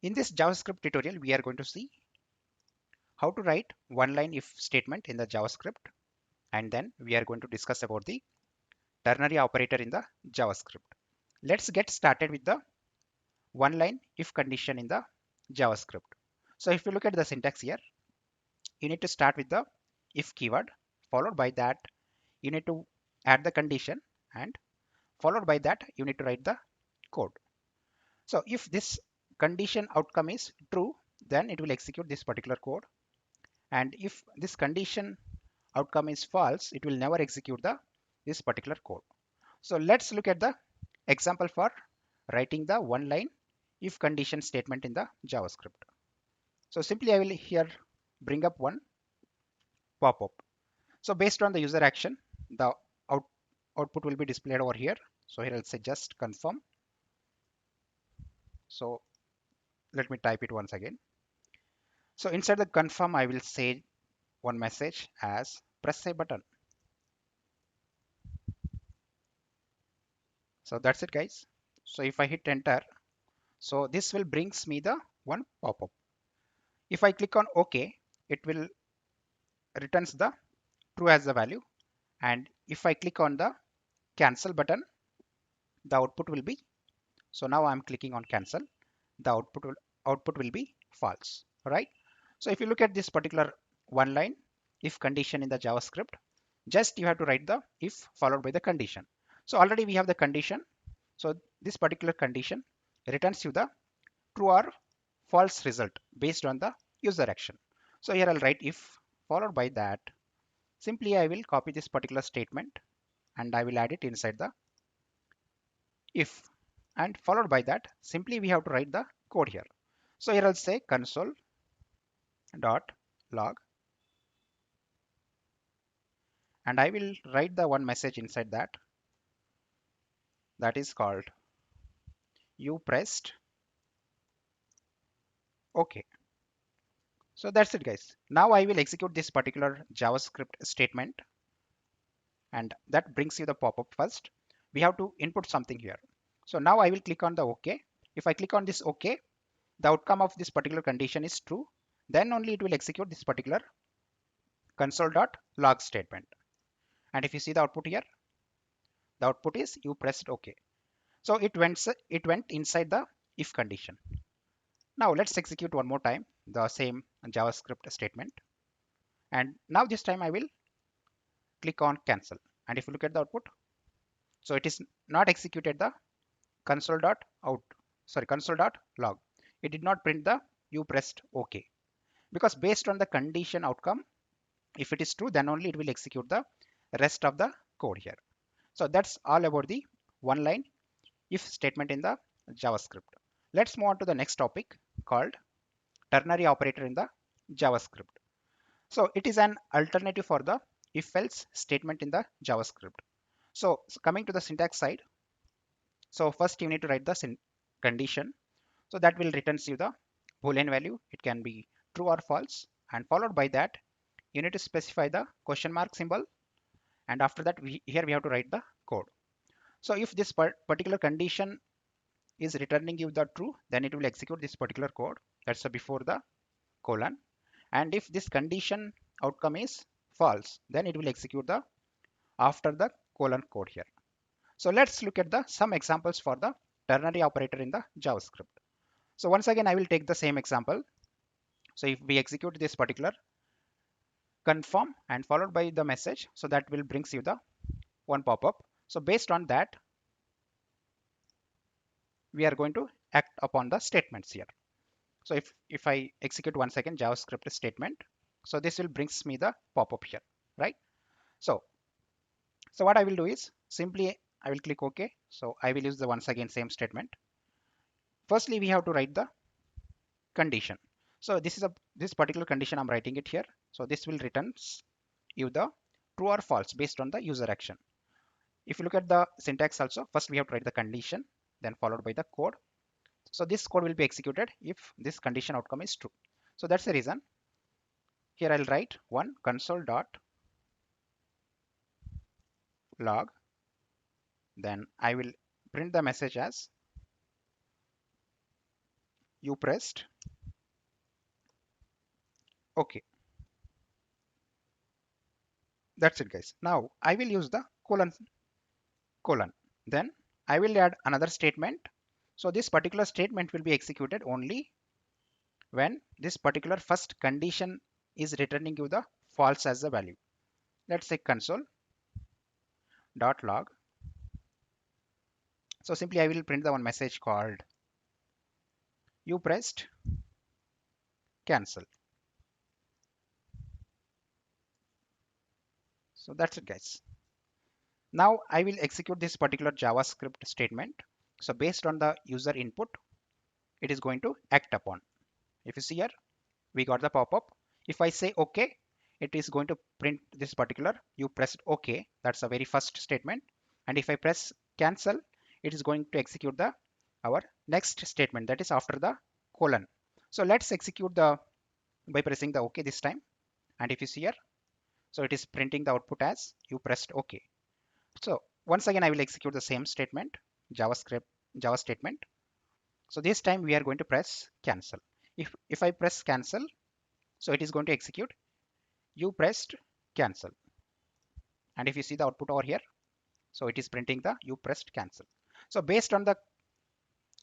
In this JavaScript tutorial, we are going to see how to write one-line if statement in the JavaScript, and then we are going to discuss about the ternary operator in the JavaScript. Let's get started with the one-line if condition in the JavaScript. So if you look at the syntax here, you need to start with the if keyword, followed by that you need to add the condition, and followed by that you need to write the code. So if this condition outcome is true, then it will execute this particular code, and if this condition outcome is false, it will never execute this particular code. So let's look at the example for writing the one line if condition statement in the JavaScript. So simply I will here bring up one pop-up. So based on the user action, the output will be displayed over here. So here I'll say just confirm. So let me type it once again. So inside the confirm, I will say one message as press a button. So that's it, guys. So if I hit enter, so this will brings me the one pop-up. If I click on OK, it will returns the true as the value. And if I click on the cancel button, the output will be, so now I'm clicking on cancel, the output will be false, right? So if you look at this particular one line if condition in the JavaScript, just you have to write the if followed by the condition. So already we have the condition. So this particular condition returns you the true or false result based on the user action. So here I'll write if followed by that. Simply I will copy this particular statement and I will add it inside the if, and followed by that simply we have to write the code here. So here I'll say console dot log, and I will write the one message inside that is called you pressed OK. So that's it, guys. Now I will execute this particular JavaScript statement, and that brings you the pop-up. First we have to input something here. So now I will click on the OK. If I click on this OK, the outcome of this particular condition is true, then only it will execute this particular console.log statement. And if you see the output here, the output is you pressed OK. So it went inside the if condition. Now let's execute one more time the same JavaScript statement, and now this time I will click on cancel. And if you look at the output, so it is not executed the console.log. It did not print the you pressed OK, because based on the condition outcome, if it is true, then only it will execute the rest of the code here. So that's all about the one line if statement in the JavaScript. Let's move on to the next topic called ternary operator in the JavaScript. So it is an alternative for the if else statement in the JavaScript. So coming to the syntax side, so first you need to write the condition. So that will returns you the Boolean value. It can be true or false, and followed by that you need to specify the question mark symbol, and after that here we have to write the code. So if this particular condition is returning you the true, then it will execute this particular code. That's before the colon. And if this condition outcome is false, then it will execute the after the colon code here. So let's look at the some examples for the ternary operator in the JavaScript. So once again I will take the same example. So if we execute this particular confirm and followed by the message, so that will brings you the one pop-up. So based on that we are going to act upon the statements here. So if I execute once again JavaScript statement, so this will brings me the pop-up here, right? So what I will do is simply I will click OK. So I will use the once again same statement. Firstly we have to write the condition. So this particular condition I'm writing it here. So this will returns you the true or false based on the user action. If you look at the syntax also, first we have to write the condition, then followed by the code. So this code will be executed if this condition outcome is true. So that's the reason here I'll write one console.log, then I will print the message as you pressed OK. That's it, guys. Now I will use the colon. Then I will add another statement. So this particular statement will be executed only when this particular first condition is returning you the false as the value. Let's say console dot log. So simply I will print the one message called you pressed cancel. So that's it, guys. Now I will execute this particular JavaScript statement. So based on the user input, it is going to act upon. If you see here, we got the pop-up. If I say OK, it is going to print this particular you pressed OK. That's the very first statement. And if I press cancel, it is going to execute the our next statement, that is after the colon. So let's execute the by pressing the OK this time. And if you see here, so it is printing the output as you pressed OK. So once again, I will execute the same statement, Java statement. So this time we are going to press cancel. If I press cancel, so it is going to execute you pressed cancel. And if you see the output over here, so it is printing the you pressed cancel. So based on the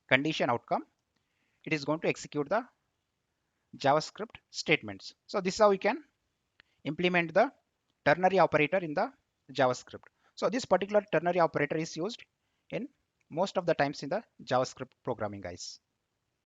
condition outcome, it is going to execute the JavaScript statements. So this is how we can implement the ternary operator in the JavaScript. So this particular ternary operator is used in most of the times in the JavaScript programming, guys.